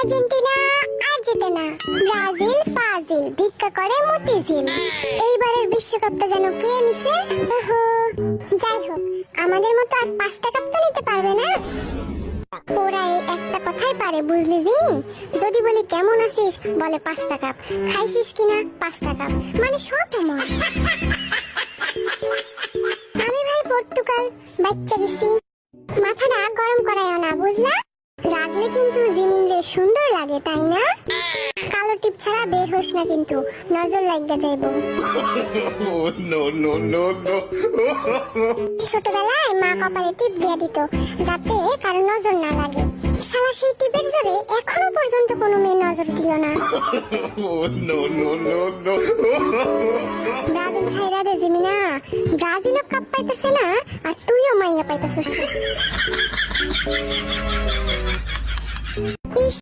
Argentina আর জেতে না, Brazil ফাজিল, ভিক্ষা করে মতিঝিল। এইবারের বিশ্বকাপটা যেন কে নিছে। ওহো, যাই হোক, আমাদের মতো আর 5টা কাপ তো নিতে পারবে না। ওরা এই একটা কথাই পারে, বুঝলি জিন? যদি বলি কেমন আছিস, বলে 5টা কাপ। খাইছিস কিনা, 5টা কাপ, মানে সব সমান। আমি ভাই পর্তুগাল, বাচ্চা গেছি। মাথাটা গরম করায়ও না, বুঝলা? রাগলে কিন্তু জিমিন রে সুন্দর লাগে, তাই না? কালো টিপ ছাড়া বের হোস না কিন্তু, নজর লাগা যাইবো। ছোটবেলায় মা কপালে টিপ দিয়ে দিত, যাতে কারো নজর না লাগে। শালা সেই টিপের জোরে এখনো পর্যন্ত কোনো মেয়ে নজর দিল না। ব্রাজিল ছাইরা দে জিমিনা, ব্রাজিলও কাপ পাইতেছে না, আর তুইও মাইয়া পাইতেছিস।